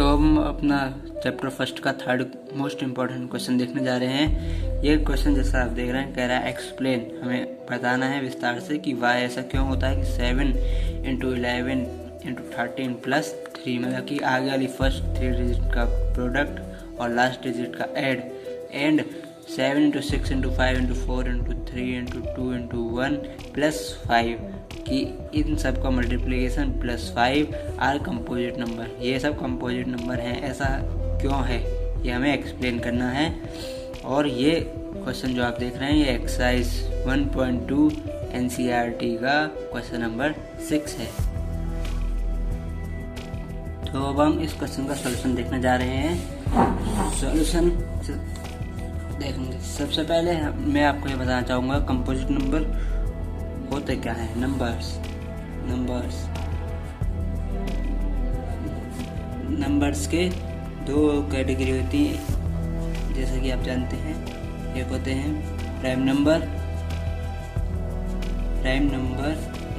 तो हम अपना चैप्टर फर्स्ट का थर्ड मोस्ट इम्पॉर्टेंट क्वेश्चन देखने जा रहे हैं। ये क्वेश्चन जैसा आप देख रहे हैं कह रहा है एक्सप्लेन, हमें बताना है विस्तार से कि वाई ऐसा क्यों होता है कि 7 × 11 × 13 + 3, मतलब कि आगे वाली फर्स्ट 3 डिजिट का प्रोडक्ट और लास्ट डिजिट का एड, एंड 7 × 6 × 5 × 4 × 3 × 2 × 1 + 5 कि इन सब का मल्टीप्लिकेशन +5 आर कंपोजिट नंबर। ये सब कंपोजिट नंबर हैं, ऐसा क्यों है ये हमें एक्सप्लेन करना है। और ये क्वेश्चन जो आप देख रहे हैं ये एक्सरसाइज 1.2 NCERT का क्वेश्चन नंबर 6 है। तो अब हम इस क्वेश्चन का सॉल्यूशन देखने जा रहे हैं। सॉल्यूशन देखेंगे। सबसे पहले मैं आपको ये बताना चाहूँगा कंपोजिट नंबर होते क्या है। नंबर्स के 2 कैटेगरी होती है जैसा कि आप जानते हैं। एक होते हैं प्राइम नंबर,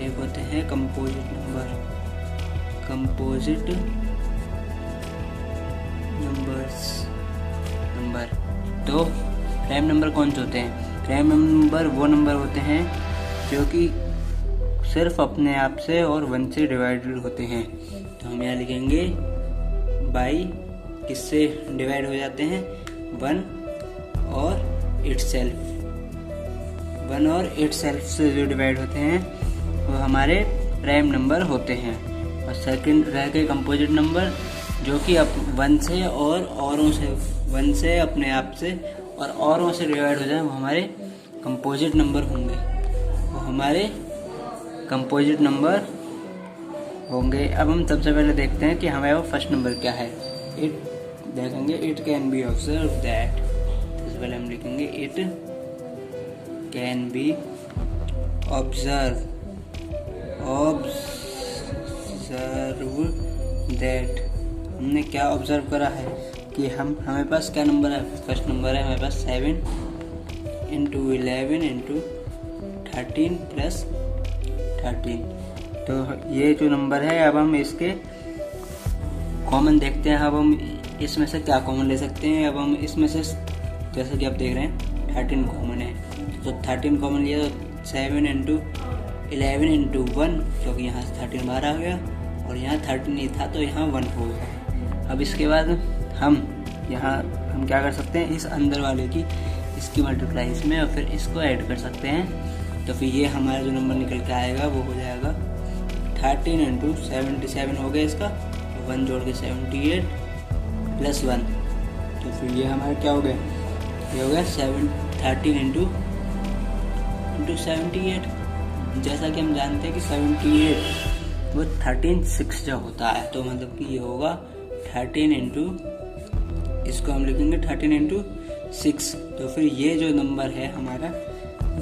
एक होते हैं कंपोजिट नंबर। तो प्राइम नंबर कौन से होते हैं? प्राइम नंबर वो नंबर होते हैं जो कि सिर्फ अपने आप से और 1 से डिवाइडेड होते हैं। तो हम यहाँ लिखेंगे बाई किससे डिवाइड हो जाते हैं? 1 और इटसेल्फ से जो डिवाइड होते हैं वो हमारे प्राइम नंबर होते हैं। और सेकंड रह गए कंपोजिट नंबर जो कि 1 से और औरों से 1 से अपने आप से और औरों से डिवाइड हो जाए, वो हमारे कंपोजिट नंबर होंगे। अब हम सबसे पहले देखते हैं कि हमारे वो फर्स्ट नंबर क्या है। It can be observe that, सबसे पहले हम लिखेंगे it can be observe that. हमने क्या ऑब्जर्व करा है कि हमारे पास क्या नंबर है? फर्स्ट नंबर है हमारे पास 7 × 11 × 13 + 13। तो ये जो नंबर है, अब हम इसके कॉमन देखते हैं। अब हम इसमें से क्या कॉमन ले सकते हैं? अब हम इसमें से जैसा कि आप देख रहे हैं 13 कॉमन है, तो 13 कॉमन लिया तो 7 × 11 × 1, क्योंकि यहाँ से 13 बाहर आ गया और यहाँ 13 नहीं था तो यहाँ 1 हो गया। अब इसके बाद हम क्या कर सकते हैं? इस अंदर वाले की इसकी मल्टीप्लाई इसमें और फिर इसको ऐड कर सकते हैं। तो फिर ये हमारा जो नंबर निकल के आएगा वो हो जाएगा 13 × 77 हो गया इसका, 1 जोड़ के 78 + 1। तो फिर ये हमारा क्या हो गया? ये हो गया 13 × 78। जैसा कि हम जानते हैं कि 78 वो 13/6 जो होता है, तो मतलब कि ये होगा 13 इसको हम लिखेंगे 13 × 6। तो फिर ये जो नंबर है हमारा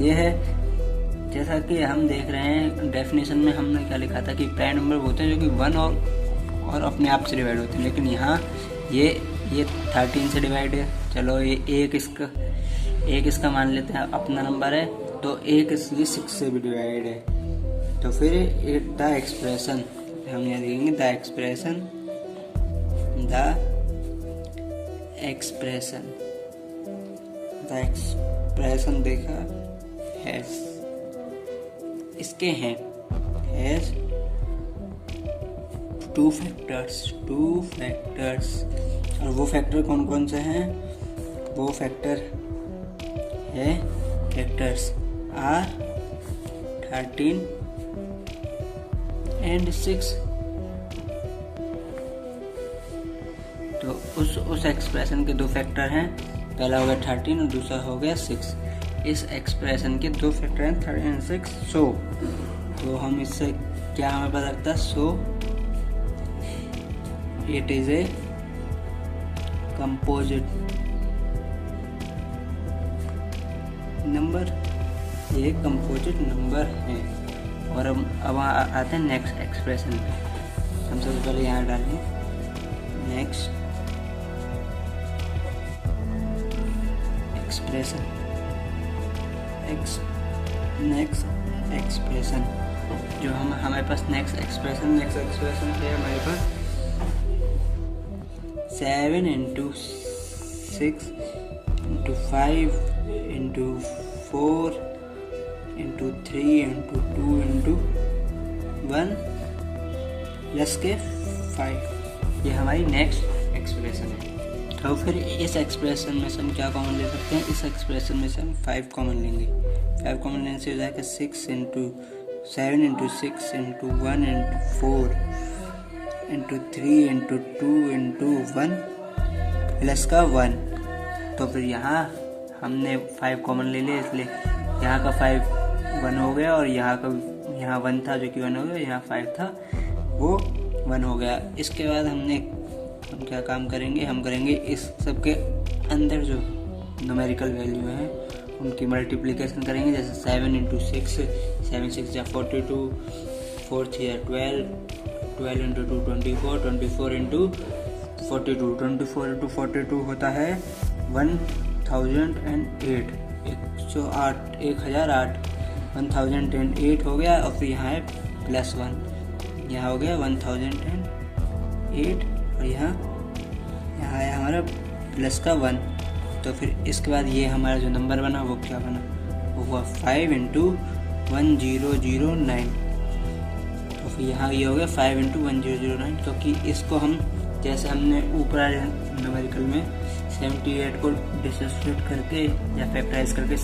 ये है। जैसा कि हम देख रहे हैं डेफिनेशन में हमने क्या लिखा था कि प्राइम नंबर होते हैं जो कि 1 और अपने आप से डिवाइड होते हैं, लेकिन यहाँ ये 13 से डिवाइड है। चलो ये एक इसका मान लेते हैं अपना नंबर है, तो एक इसकी 6 से भी डिवाइड है। तो फिर द एक्सप्रेशन हम यहाँ लिखेंगे द एक्सप्रेशन देखा हैज, इसके हैं हैज 2 फैक्टर्स। और वो फैक्टर कौन कौन से हैं? वो फैक्टर्स आर 13 and 6। तो उस एक्सप्रेशन के 2 फैक्टर हैं, पहला हो गया 13 और दूसरा हो गया 6। इस एक्सप्रेशन के 2 फैक्टर हैं 13 और 6। तो हम इससे क्या हमें पता लगता है? So it is a composite number, ये कंपोजिट नंबर है। और अब आते हैं नेक्स्ट एक्सप्रेशन पे। हम सबसे पहले यहाँ डालें नेक्स्ट एक्सप्रेशन जो हमारे पास नेक्स्ट एक्सप्रेशन है हमारे पास 7 into 6 into 5 into 4 into 3 into 2 into 1 plus के 5। ये हमारी नेक्स्ट एक्सप्रेशन है। तो फिर इस एक्सप्रेशन में से हम क्या कॉमन ले सकते हैं? इस एक्सप्रेशन में से हम 5 कॉमन लेंगे। 5 कॉमन लेने से हो जाएगा 6 into 7 into 6 into 1 into 4 into 3 into 2 into 1 plus का 1। तो फिर यहाँ हमने 5 कॉमन ले लिया, इसलिए यहाँ का 5 1 हो गया और यहाँ 1 था जो कि 1 हो गया, यहाँ 5 था वो 1 हो गया। इसके बाद हम क्या काम करेंगे? हम करेंगे इस सब के अंदर जो न्यूमेरिकल वैल्यू हैं उनकी मल्टीप्लिकेशन करेंगे। जैसे 7 into 6 7 6 या 42, 4 3 या 12, 12 into 2 24, 24 into 42, 24 into 42 होता है 1008, 1008 हो गया। और फिर यहाँ है +1, यहाँ हो गया 1008 और यहाँ है हमारा प्लस का 1। तो फिर इसके बाद ये हमारा जो नंबर बना वो क्या बना? वो हुआ 5 into 1009। तो फिर यहाँ ये हो गया 5 into 1009, क्योंकि इसको हम जैसे हमने ऊपर न्यूमेरिकल में 78 को डिसोसिएट करके या फैक्टराइज करके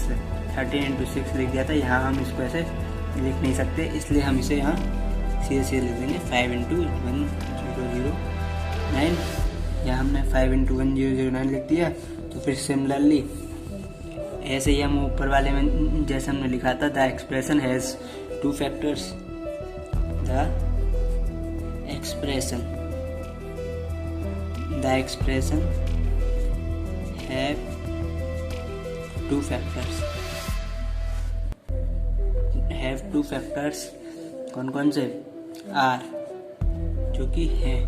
13 into 6 लिख दिया था, यहाँ हम इसको ऐसे लिख नहीं सकते, इसलिए हम इसे यहाँ सीधे लिख देंगे 5 into 1009। यहाँ हमने 5 into 1009 लिख दिया। तो फिर सिमिलरली ऐसे ही हम ऊपर वाले में जैसे हमने लिखा था, the expression has 2 factors, the expression have 2 factors, कौन से? आर, जो कि हैं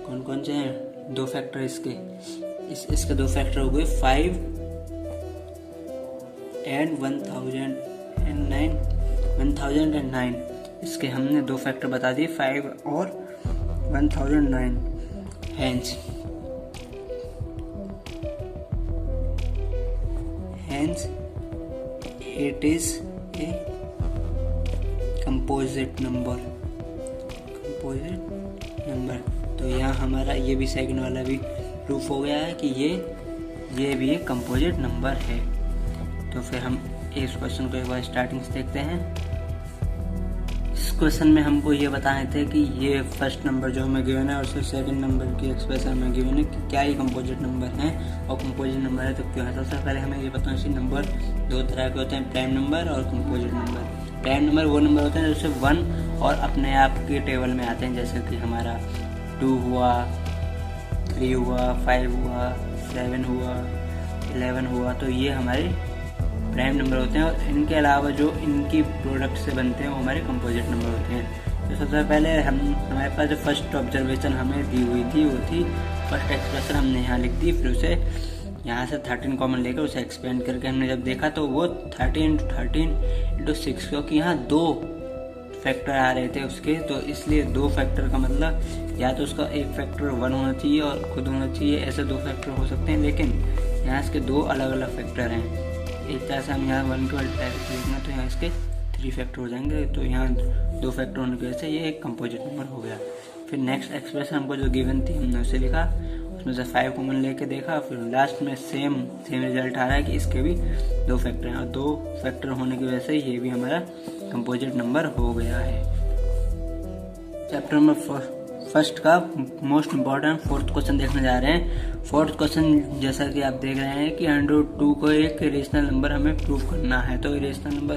कौन से हैं? 2 फैक्टर इसके, इसके 2 फैक्टर हो गए 5 and 1009। इसके हमने 2 फैक्टर बता दिए, 5 और 1009। Hence it is a composite number। तो यहाँ हमारा ये भी सेकंड वाला भी प्रूफ हो गया है कि ये भी एक कंपोजिट नंबर है। तो फिर हम इस क्वेश्चन को एक बार स्टार्टिंग से देखते हैं। इस क्वेश्चन में हमको ये बताने थे कि ये फर्स्ट नंबर जो हमें गिवन है और उससे सेकंड नंबर की एक्सप्रेशन हमें गिवन है कि क्या ये कंपोजिट नंबर हैं और कंपोजिट नंबर है तो क्यों है। सबसे पहले हमें ये बताना चाहिए नंबर 2 तरह के होते हैं, प्राइम नंबर और कंपोजिट नंबर। प्राइम नंबर वो नंबर होते हैं जैसे 1 और अपने आप के टेबल में आते हैं, जैसे कि हमारा 2 हुआ, 3 हुआ, 5 हुआ, 7 हुआ, 11 हुआ। तो ये हमारे प्राइम नंबर होते हैं और इनके अलावा जो इनकी प्रोडक्ट से बनते हैं वो हमारे कंपोजिट नंबर होते हैं। तो सबसे पहले हमारे पास जो फर्स्ट ऑब्जर्वेशन हमें दी हुई थी वो थी फर्स्ट एक्सप्रेशन हमने यहाँ लिख दी, फिर उसे यहाँ से 13 कॉमन लेकर उसे एक्सपेंड करके हमने जब देखा तो वो 13 into 6, क्योंकि यहाँ 2 फैक्टर आ रहे थे उसके, तो इसलिए 2 फैक्टर का मतलब या तो उसका एक फैक्टर 1 होना चाहिए और खुद होना चाहिए, ऐसे 2 फैक्टर हो सकते हैं, लेकिन यहाँ इसके 2 अलग अलग फैक्टर हैं। एक तरह से हम यहाँ 1 को डायरेक्ट लिखना तो यहाँ इसके 3 फैक्टर हो जाएंगे, तो यहाँ 2 फैक्टर होने की वजह से ये एक कंपोजिट नंबर हो गया। फिर नेक्स्ट एक्सप्रेशन हमको जो गिवन थी हमने उसे लिखा, उसमें से 5 कॉमन लेके देखा, फिर लास्ट में सेम रिजल्ट आ रहा है कि इसके भी 2 फैक्टर हैं और 2 फैक्टर होने की वजह से ये भी हमारा कंपोजिट नंबर हो गया है। चैप्टर नंबर फर्स्ट का मोस्ट इम्पॉर्टेंट 4th क्वेश्चन देखने जा रहे हैं। 4th क्वेश्चन जैसा कि आप देख रहे हैं कि √2 को एक इरेशनल नंबर हमें प्रूव करना है। तो इरेशनल नंबर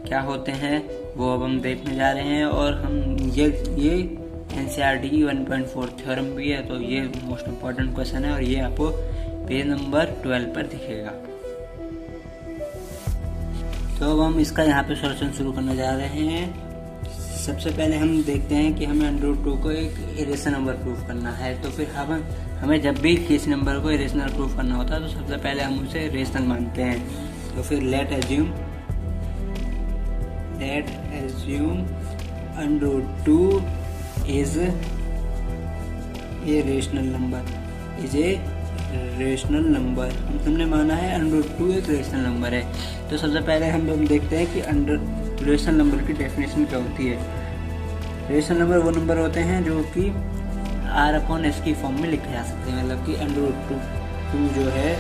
क्या होते हैं वो अब हम देखने जा रहे हैं और हम ये NCERT 1.4 थ्योरम भी है, तो ये मोस्ट इम्पॉर्टेंट क्वेश्चन है और ये आपको पेज नंबर 12 पर दिखेगा। तो अब हम इसका यहाँ पे सॉल्यूशन शुरू करने जा रहे हैं। सबसे पहले हम देखते हैं कि हमें √2 को एक इरेशनल नंबर प्रूफ करना है। तो फिर हमें जब भी किसी नंबर को इरेशनल प्रूफ करना होता है तो सबसे पहले हम उसे रेशनल मानते हैं। तो फिर late assume √2 is a rational number, is a rational number. हमने माना है √2 एक रेशनल नंबर है। तो सबसे पहले हम देखते हैं कि रेशनल नंबर की डेफिनेशन क्या होती है। रेशनल नंबर वो नंबर होते हैं जो कि R/S की फॉर्म में लिखे जा सकते हैं, मतलब कि √2 जो है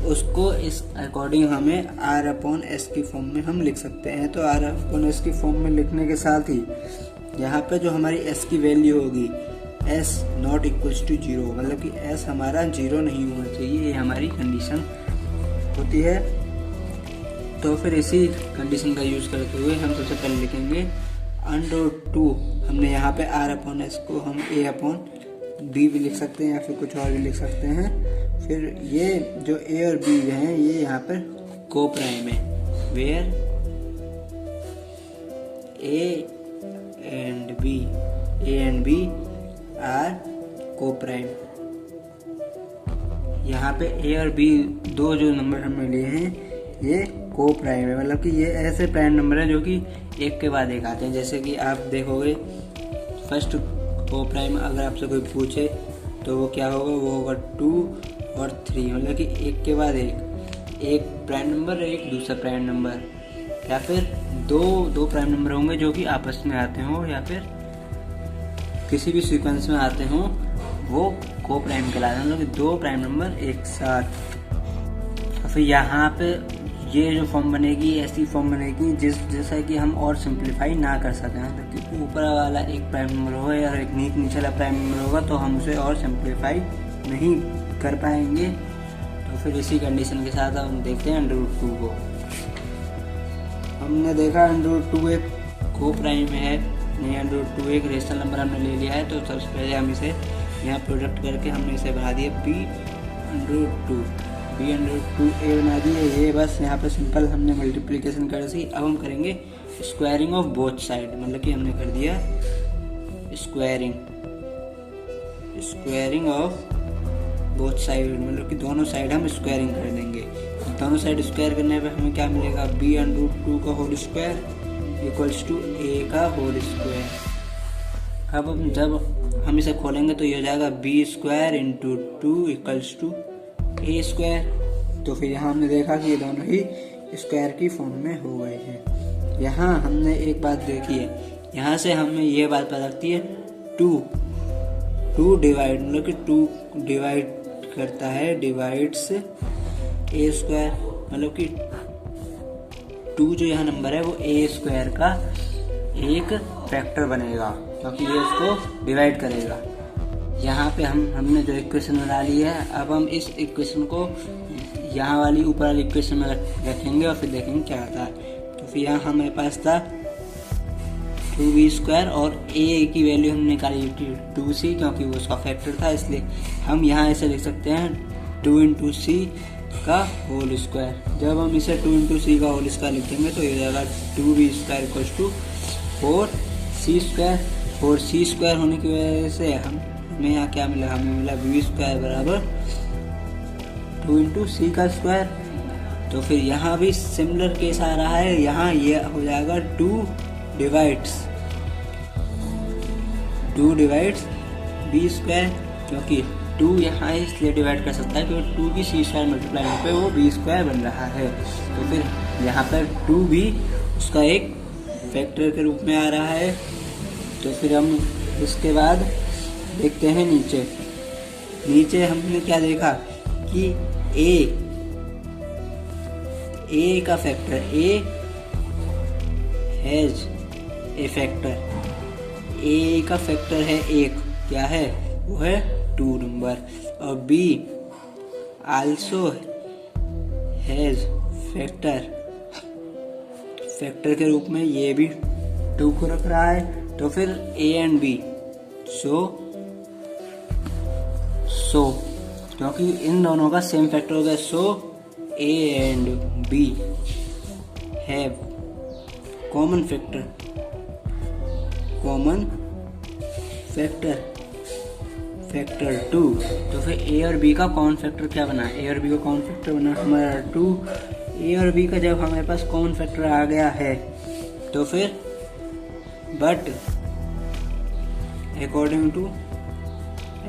उसको इस अकॉर्डिंग हमें R/S की फॉर्म में हम लिख सकते हैं। तो R/S की फॉर्म में लिखने के साथ ही यहाँ पे जो हमारी S की वैल्यू होगी S नॉट इक्वल्स टू 0, मतलब कि S हमारा 0 नहीं होना चाहिए, ये हमारी कंडीशन होती है। तो फिर इसी कंडीशन का यूज़ करते हुए हम सबसे पहले लिखेंगे √2। हमने यहाँ पे R/S को हम A/B भी लिख सकते हैं या फिर कुछ और भी लिख सकते हैं। फिर ये जो A और B हैं ये यहाँ पर को प्राइम है, where A and B are coprime. यहाँ पे A और B दो जो नंबर हमने लिए हैं ये को प्राइम है, मतलब कि ये ऐसे प्राइम नंबर है जो कि एक के बाद एक आते हैं। जैसे कि आप देखोगे फर्स्ट को प्राइम अगर आपसे कोई पूछे तो वो क्या होगा, वो होगा 2 और 3, मतलब कि एक के बाद एक प्राइम नंबर एक दूसरा प्राइम नंबर, या फिर दो प्राइम नंबर होंगे जो कि आपस में आते हों या फिर किसी भी सीक्वेंस में आते हों, वो को प्राइम कहलाते हैं, मतलब कि दो प्राइम नंबर एक साथ। फिर यहाँ पे ये जो फॉर्म बनेगी ऐसी फॉर्म बनेगी जैसा कि हम और सिंप्लीफाई ना कर सकें, क्योंकि ऊपर वाला एक प्राइम नंबर हो या एक नीचे वाला प्राइम नंबर होगा तो हम उसे और सिंप्लीफाई नहीं कर पाएंगे। तो फिर इसी कंडीशन के साथ हम देखते हैं √2 को। हमने देखा √2 एक को प्राइम है, नहीं √2 एक रेशनल नंबर हमने ले लिया है। तो सबसे पहले हम इसे यहाँ प्रोडक्ट करके हमने इसे बढ़ा दिया B√2A बना दिए। ये बस यहाँ पे सिंपल हमने मल्टीप्लिकेशन कर दी। अब हम करेंगे स्क्वायरिंग ऑफ बोथ साइड, मतलब कि हमने कर दिया स्क्वायरिंग ऑफ बोथ साइड, मतलब कि दोनों साइड हम स्क्वायरिंग कर देंगे। दोनों साइड स्क्वायर करने पे हमें क्या मिलेगा, B√2 का whole square equals to A का होल स्क्वायर। अब जब हम इसे खोलेंगे तो ये हो जाएगा B² × 2 equals to A square. तो फिर यहाँ हमने देखा कि ये दोनों ही स्क्वायर की फॉर्म में हो गए हैं। यहाँ हमने एक बात देखी है, यहाँ से हमें ये बात पता लगती है 2 डिवाइड, मतलब कि 2 डिवाइड करता है, डिवाइड्स A स्क्वायर, मतलब कि 2 जो यहाँ नंबर है वो A स्क्वायर का एक फैक्टर बनेगा, क्योंकि ये उसको डिवाइड करेगा। यहाँ पे हमने जो इक्वेशन बना ली है, अब हम इस इक्वेशन को यहाँ वाली ऊपर वाली इक्वेशन में रखेंगे और फिर देखेंगे क्या आता है। तो फिर यहाँ हमारे पास था 2B² और A की वैल्यू हमने निकाली थी 2C, क्योंकि वो उसका फैक्टर था, इसलिए हम यहाँ ऐसे लिख सकते हैं 2 × C का होल स्क्वायर। जब हम इसे 2 × C का होल स्क्वायर लिख देंगे तो ये हो जाएगा 2B² equals to 4C²। 4C² होने की वजह से हमें यहाँ क्या मिला, हमें मिला B² बराबर 2 × C का स्क्वायर। तो फिर यहाँ भी सिमिलर केस आ रहा है, यहाँ ये हो जाएगा 2 डिवाइड्स B², क्योंकि 2 यहाँ इसलिए डिवाइड कर सकता है क्योंकि 2 की C² मल्टीप्लाई होने पे वो B² बन रहा है। तो फिर यहाँ पर 2 भी उसका एक फैक्टर के रूप में आ रहा है। तो फिर हम इसके बाद देखते हैं नीचे हमने क्या देखा कि A का factor, A has a factor, A का फैक्टर है 1, क्या है वो है 2 नंबर, और B आल्सो हैज फैक्टर के रूप में ये भी 2 को रख रहा है। तो फिर A एंड B सो क्योंकि इन दोनों का सेम फैक्टर हो गया, सो A and B have common factor 2। तो फिर A और B का कॉमन फैक्टर क्या बना, A और B का कॉमन फैक्टर बना हमारा 2। A और B का जब हमारे पास कॉमन फैक्टर आ गया है तो फिर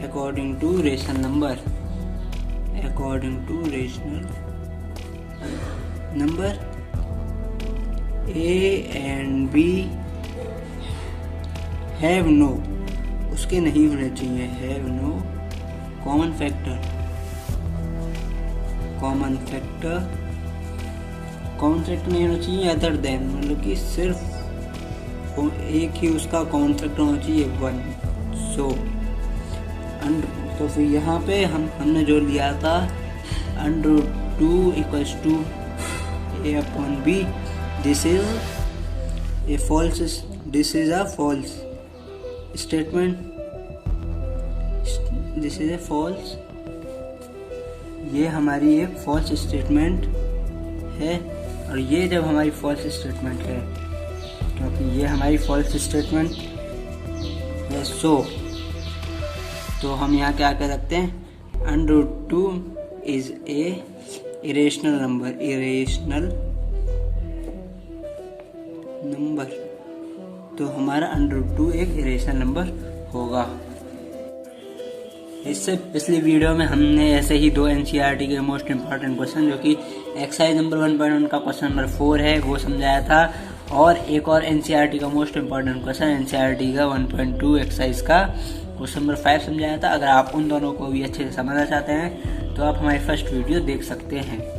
according to rational number, according to rational number, A and B have no, उसके नहीं होने चाहिए, have no common factor, common factor नहीं होना चाहिए अदर देन, मतलब कि सिर्फ एक ही उसका कॉमन फैक्टर होना चाहिए 1। सो तो फिर यहाँ पे हमने जो लिया था √2 equals to A upon B, this is a false, this is a false statement, this is a false, ये हमारी एक फॉल्स स्टेटमेंट है। और ये जब हमारी फॉल्स स्टेटमेंट है, क्योंकि ये हमारी फॉल्स स्टेटमेंट है, सो तो हम यहाँ क्या कह सकते हैं, √2 is a irrational number, irrational number, तो हमारा √2 एक इरेशनल नंबर होगा। इससे पिछली वीडियो में हमने ऐसे ही 2 NCERT के मोस्ट इम्पॉर्टेंट क्वेश्चन, जो कि एक्सरसाइज नंबर 1.1 का क्वेश्चन नंबर 4 है, वो समझाया था, और एक और NCERT का मोस्ट इम्पॉर्टेंट क्वेश्चन NCERT का 1.2 एक्सरसाइज का क्वेश्चन नंबर 5 समझाया था। अगर आप उन दोनों को भी अच्छे से समझना चाहते हैं तो आप हमारी फर्स्ट वीडियो देख सकते हैं।